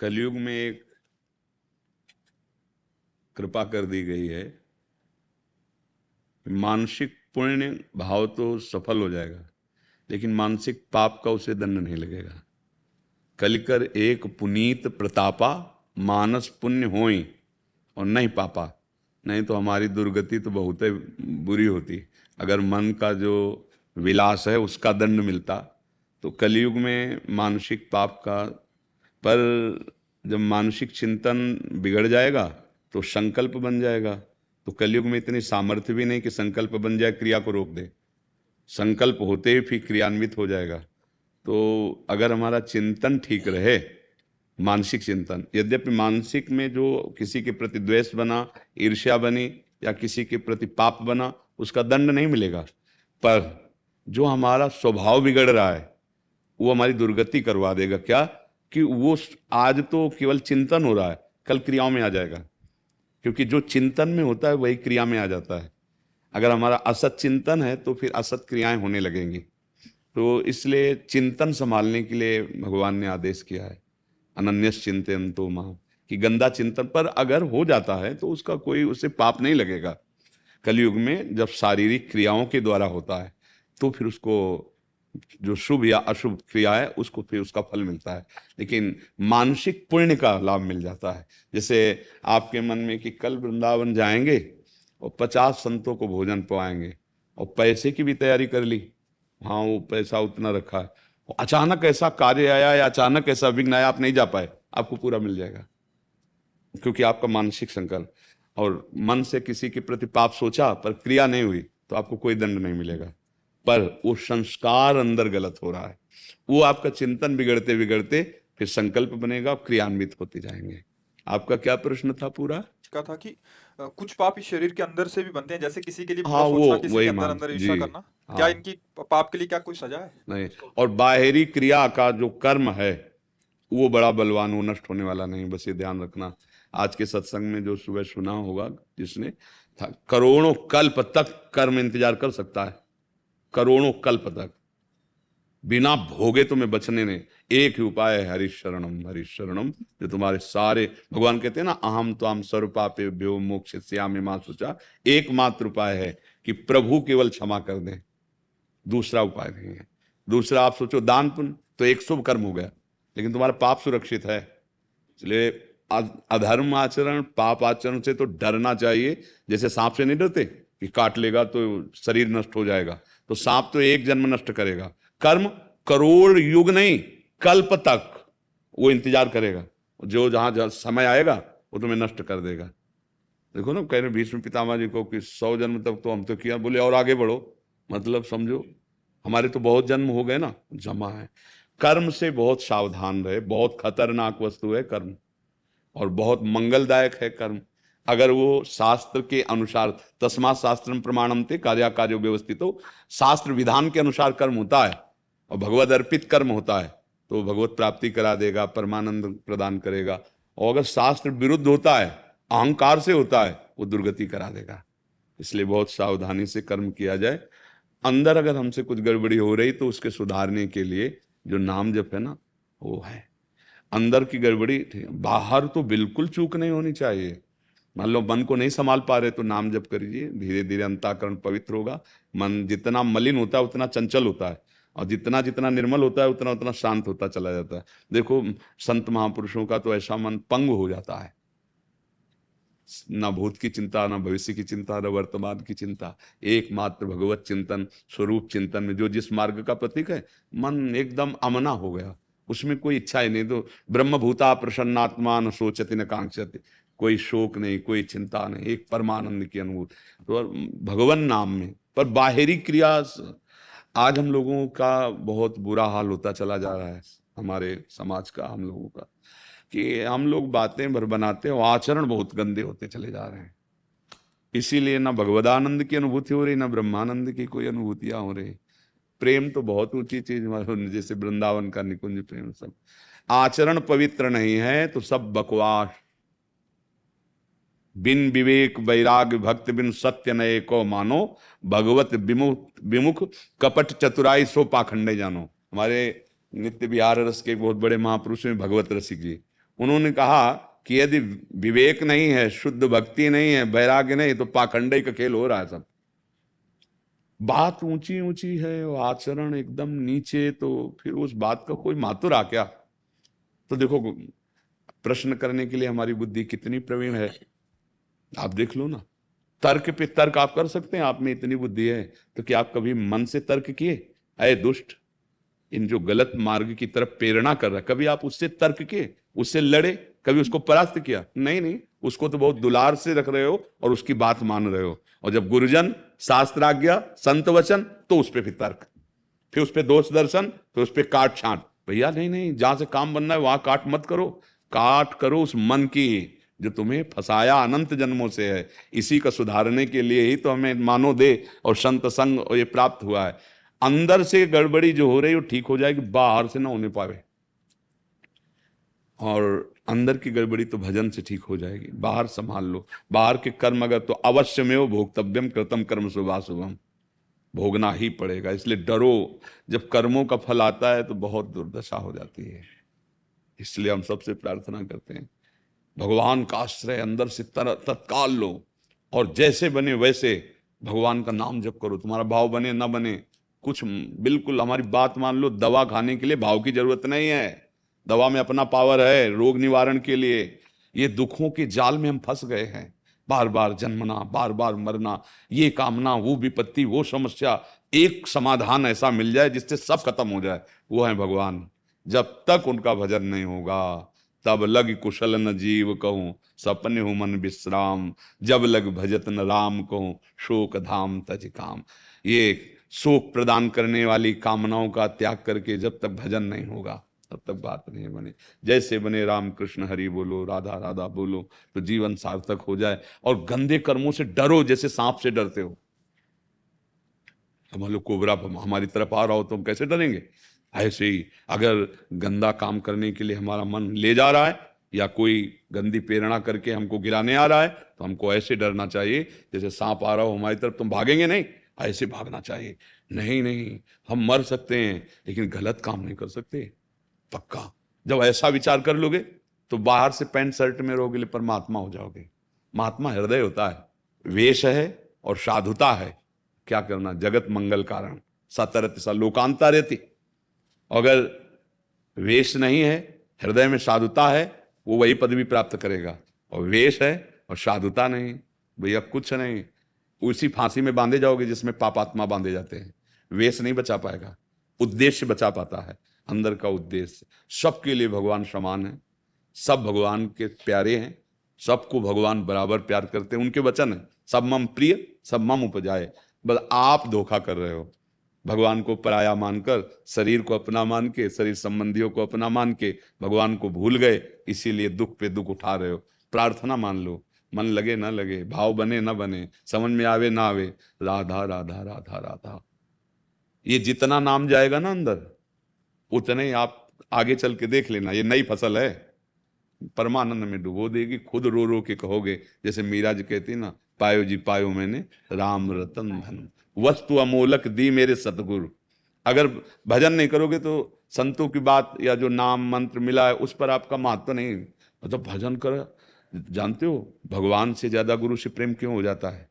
कलयुग में एक कृपा कर दी गई है, मानसिक पुण्य भाव तो सफल हो जाएगा, लेकिन मानसिक पाप का उसे दंड नहीं लगेगा। कलिकर एक पुनीत प्रतापा, मानस पुण्य होई और नहीं पापा। नहीं तो हमारी दुर्गति तो बहुत ही बुरी होती। अगर मन का जो विलास है उसका दंड मिलता तो कलयुग में मानसिक पाप का। पर जब मानसिक चिंतन बिगड़ जाएगा तो संकल्प बन जाएगा। तो कलयुग में इतनी सामर्थ्य भी नहीं कि संकल्प बन जाए क्रिया को रोक दे। संकल्प होते ही फिर क्रियान्वित हो जाएगा। तो अगर हमारा चिंतन ठीक रहे, मानसिक चिंतन, यद्यपि मानसिक में जो किसी के प्रति द्वेष बना, ईर्ष्या बनी या किसी के प्रति पाप बना, उसका दंड नहीं मिलेगा। पर जो हमारा स्वभाव बिगड़ रहा है वो हमारी दुर्गति करवा देगा। क्या कि वो आज तो केवल चिंतन हो रहा है, कल क्रियाओं में आ जाएगा, क्योंकि जो चिंतन में होता है वही क्रिया में आ जाता है। अगर हमारा असत चिंतन है तो फिर असत क्रियाएं होने लगेंगी। तो इसलिए चिंतन संभालने के लिए भगवान ने आदेश किया है, अनन्यस चिंतयन्तो माम, कि गंदा चिंतन पर अगर हो जाता है तो उसका कोई उसे पाप नहीं लगेगा। कलयुग में जब शारीरिक क्रियाओं के द्वारा होता है तो फिर उसको जो शुभ या अशुभ क्रिया है उसको फिर उसका फल मिलता है, लेकिन मानसिक पुण्य का लाभ मिल जाता है। जैसे आपके मन में कि कल वृंदावन जाएंगे और 50 संतों को भोजन पवाएंगे और पैसे की भी तैयारी कर ली, हाँ वो पैसा उतना रखा है, अचानक ऐसा कार्य आया या अचानक ऐसा विघ्न आया, आप नहीं जा पाए, आपको पूरा मिल जाएगा, क्योंकि आपका मानसिक संकल्प। और मन से किसी के प्रति पाप सोचा पर क्रिया नहीं हुई तो आपको कोई दंड नहीं मिलेगा। पर वो संस्कार अंदर गलत हो रहा है, वो आपका चिंतन बिगड़ते बिगड़ते फिर संकल्प बनेगा, क्रियान्वित होते जाएंगे। आपका क्या प्रश्न था पूरा? का था कि कुछ पाप इस शरीर के अंदर से भी बनते हैं, जैसे किसी के लिए हाँ बुरा वो सोचना, किसी के वही अंदर मान अंदर ईर्ष्या जी। करना। क्या हाँ इनकी पाप के लिए क्या कोई सजा है? नहीं, और बाहरी क्रिया का जो कर्म है वो बड़ा बलवान, वो नष्ट होने वाला नहीं, बस ये ध्यान रखना। आज के सत्संग में जो सुबह सुना होगा जिसने, था करोड़ों कल्प तक कर्म इंतजार कर सकता है, करोड़ों कल्प तक बिना भोगे तुम्हें बचने ने एक ही उपाय है, हरिशरणम हरिशरणम, जो तुम्हारे सारे, भगवान कहते हैं ना, अहम त्वाम सर्वपापे भ्यो मोक्षयिष्यामि मा शुचा, एकमात्र उपाय है कि प्रभु केवल क्षमा कर दें, दूसरा उपाय नहीं है। दूसरा आप सोचो दान पुण्य तो एक शुभ कर्म हो गया, लेकिन तुम्हारा पाप सुरक्षित है। इसलिए अधर्म आचरण, पाप आचरण से तो डरना चाहिए। जैसे सांप से नहीं डरते कि काट लेगा तो शरीर नष्ट हो जाएगा, तो सांप तो एक जन्म नष्ट करेगा, कर्म करोड़ युग नहीं कल्प तक वो इंतजार करेगा, जो जहां समय आएगा वो तुम्हें नष्ट कर देगा। देखो ना, कह रहे भीष्म पितामह जी को कि 100 जन्म तक तो हम तो किया, बोले और आगे बढ़ो, मतलब समझो हमारे तो बहुत जन्म हो गए ना, जमा है। कर्म से बहुत सावधान रहे, बहुत खतरनाक वस्तु है कर्म, और बहुत मंगलदायक है कर्म। अगर वो शास्त्र के अनुसार, तस्मात् शास्त्रम प्रमाणम ते कार्याकार्यो व्यवस्थितो, शास्त्र विधान के अनुसार कर्म होता है और भगवद अर्पित कर्म होता है तो भगवत प्राप्ति करा देगा, परमानंद प्रदान करेगा। और अगर शास्त्र विरुद्ध होता है, अहंकार से होता है, वो दुर्गति करा देगा। इसलिए बहुत सावधानी से कर्म किया जाए। अंदर अगर हमसे कुछ गड़बड़ी हो रही तो उसके सुधारने के लिए जो नाम जप है ना, वो है। अंदर की गड़बड़ी, बाहर तो बिल्कुल चूक नहीं होनी चाहिए। मान लो मन को नहीं संभाल पा रहे तो नाम जप करिए, धीरे धीरे अंतःकरण पवित्र होगा। मन जितना मलिन होता है उतना चंचल होता है, और जितना जितना निर्मल होता है उतना उतना शांत होता चला जाता है। देखो संत महापुरुषों का तो ऐसा मन पंग हो जाता है, ना भूत की चिंता, ना भविष्य की चिंता, ना वर्तमान की चिंता, एकमात्र भगवत चिंतन, स्वरूप चिंतन में जो जिस मार्ग का प्रतीक है, मन एकदम अमना हो गया, उसमें कोई इच्छा ही नहीं। तो ब्रह्मभूता प्रसन्नात्मा न सोचति न कांक्षति, कोई शोक नहीं, कोई चिंता नहीं, एक परमानंद की अनुभूति तो भगवान नाम में। पर बाहरी क्रिया, आज हम लोगों का बहुत बुरा हाल होता चला जा रहा है, हमारे समाज का, हम लोगों का, कि हम लोग बातें भर बनाते हैं और आचरण बहुत गंदे होते चले जा रहे हैं। इसीलिए ना भगवदानंद की अनुभूति हो रही, ना ब्रह्मानंद की कोई अनुभूतियां हो रही। प्रेम तो बहुत ऊंची चीज, जैसे वृंदावन का निकुंज प्रेम, सब आचरण पवित्र नहीं है तो सब बकवास। बिन विवेक वैराग भक्त बिन सत्य नये को मानो, भगवत विमुख विमुख कपट चतुराई सो पाखंडे जानो। हमारे नित्य विहार रस के बहुत बड़े महापुरुष हैं भगवत रसिक जी, उन्होंने कहा कि यदि विवेक नहीं है, शुद्ध भक्ति नहीं है, वैराग्य नहीं, तो पाखंडे का खेल हो रहा है सब। बात ऊंची ऊंची है और आचरण एकदम नीचे, तो फिर उस बात का कोई मातुर आ क्या? तो देखो, प्रश्न करने के लिए हमारी बुद्धि कितनी प्रवीण है, आप देख लो ना। तर्क पे तर्क आप कर सकते हैं, आप में इतनी बुद्धि है, तो क्या आप कभी मन से तर्क किए? अरे दुष्ट, इन जो गलत मार्ग की तरफ प्रेरणा कर रहा है, कभी आप उससे तर्क किए, उससे लड़े, कभी उसको परास्त किया? नहीं नहीं, उसको तो बहुत दुलार से रख रहे हो और उसकी बात मान रहे हो। और जब गुरुजन, शास्त्राज्ञा, संत वचन, तो उस पर फिर तर्क, फिर उस पर दोष दर्शन, फिर उस पर काट छांट। भैया नहीं नहीं, जहां से काम बनना है वहां काट मत करो, काट करो उस मन की जो तुम्हें फंसाया अनंत जन्मों से है। इसी का सुधारने के लिए ही तो हमें मानो दे और संत संग और ये प्राप्त हुआ है। अंदर से गड़बड़ी जो हो रही है वो ठीक हो जाएगी, बाहर से ना होने पावे। और अंदर की गड़बड़ी तो भजन से ठीक हो जाएगी, बाहर संभाल लो। बाहर के कर्म अगर तो अवश्य में वो भोक्तव्यम कृतम कर्म शुभाशुभम, भोगना ही पड़ेगा। इसलिए डरो, जब कर्मों का फल आता है तो बहुत दुर्दशा हो जाती है। इसलिए हम सबसे प्रार्थना करते हैं, भगवान का आश्रय अंदर से तत्काल लो और जैसे बने वैसे भगवान का नाम जप करो। तुम्हारा भाव बने ना बने, कुछ बिल्कुल हमारी बात मान लो, दवा खाने के लिए भाव की जरूरत नहीं है। दवा में अपना पावर है रोग निवारण के लिए। ये दुखों के जाल में हम फंस गए हैं, बार बार जन्मना, बार बार मरना, ये कामना, वो विपत्ति, वो समस्या। एक समाधान ऐसा मिल जाए जिससे सब खत्म हो जाए, वो है भगवान। जब तक उनका भजन नहीं होगा, तब लग कुशल न जीव कहूं, सपने हो मन विश्राम। जब लग भजत न राम कहूं, शोक धाम तज काम। ये शोक प्रदान करने वाली कामनाओं का त्याग करके जब तक भजन नहीं होगा, तब तक बात नहीं बने। जैसे बने राम कृष्ण हरि बोलो, राधा राधा बोलो, तो जीवन सार्थक हो जाए। और गंदे कर्मों से डरो, जैसे सांप से डरते हो। हम लोग कोबरा हमारी तरफ आ रहा हो तो हम कैसे डरेंगे? ऐसे ही अगर गंदा काम करने के लिए हमारा मन ले जा रहा है या कोई गंदी प्रेरणा करके हमको गिराने आ रहा है, तो हमको ऐसे डरना चाहिए जैसे सांप आ रहा हो हमारी तरफ, तुम भागेंगे नहीं, ऐसे भागना चाहिए। नहीं नहीं, हम मर सकते हैं लेकिन गलत काम नहीं कर सकते, पक्का। जब ऐसा विचार कर लोगे तो बाहर से पैंट शर्ट में रहोगे, परमात्मा हो जाओगे। महात्मा हृदय होता है, वेश है और साधुता है। क्या करना? जगत मंगल कारण सतरत सा लोकांता रहती। अगर वेश नहीं है, हृदय में साधुता है, वो वही पदवी प्राप्त करेगा। और वेश है और साधुता नहीं, भैया कुछ नहीं, उसी फांसी में बांधे जाओगे जिसमें पापात्मा बांधे जाते हैं। वेश नहीं बचा पाएगा, उद्देश्य बचा पाता है, अंदर का उद्देश्य। सबके लिए भगवान समान है, सब भगवान के प्यारे हैं, सबको भगवान बराबर प्यार करते हैं। उनके वचन है, सब मम प्रिय सब मम उपजाए। बस आप धोखा कर रहे हो, भगवान को पराया मानकर, शरीर को अपना मान के, शरीर संबंधियों को अपना मान के भगवान को भूल गए, इसीलिए दुख पे दुख उठा रहे हो। प्रार्थना मान लो, मन लगे ना लगे, भाव बने ना बने, समझ में आवे ना आवे, राधा राधा राधा राधा, ये जितना नाम जाएगा ना अंदर, उतने ही आप आगे चल के देख लेना, ये नई फसल है, परमानंद में डुबो देगी। खुद रो रो के कहोगे, जैसे मीरा जी कहती ना, पायो जी पायो मैंने राम रतन धन, वस्तु अमोलक दी मेरे सतगुरु। अगर भजन नहीं करोगे तो संतों की बात या जो नाम मंत्र मिला है उस पर आपका महत्व नहीं। मतलब भजन कर, जानते हो भगवान से ज्यादा गुरु से प्रेम क्यों हो जाता है?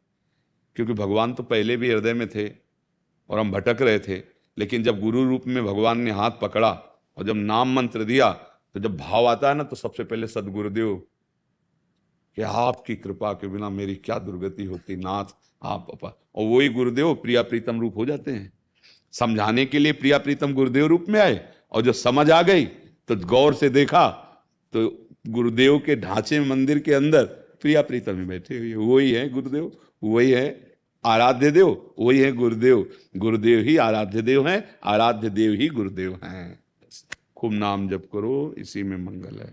क्योंकि भगवान तो पहले भी हृदय में थे और हम भटक रहे थे, लेकिन जब गुरु रूप में भगवान ने हाथ पकड़ा और जब नाम मंत्र दिया, तो जब भाव आता है ना, तो सबसे पहले सदगुरुदेव कि आपकी कृपा के बिना मेरी क्या दुर्गति होती, नाथ आप अपा। और वही गुरुदेव प्रिया प्रीतम रूप हो जाते हैं। समझाने के लिए प्रिया प्रीतम गुरुदेव रूप में आए, और जो समझ आ गई तो गौर से देखा तो गुरुदेव के ढांचे मंदिर के अंदर प्रिया प्रीतम ही बैठे हुए, वही है गुरुदेव, वही है आराध्य देव, वही है गुरुदेव। गुरुदेव ही आराध्य देव हैं, आराध्य देव ही गुरुदेव हैं। खूब नाम जप करो, इसी में मंगल है।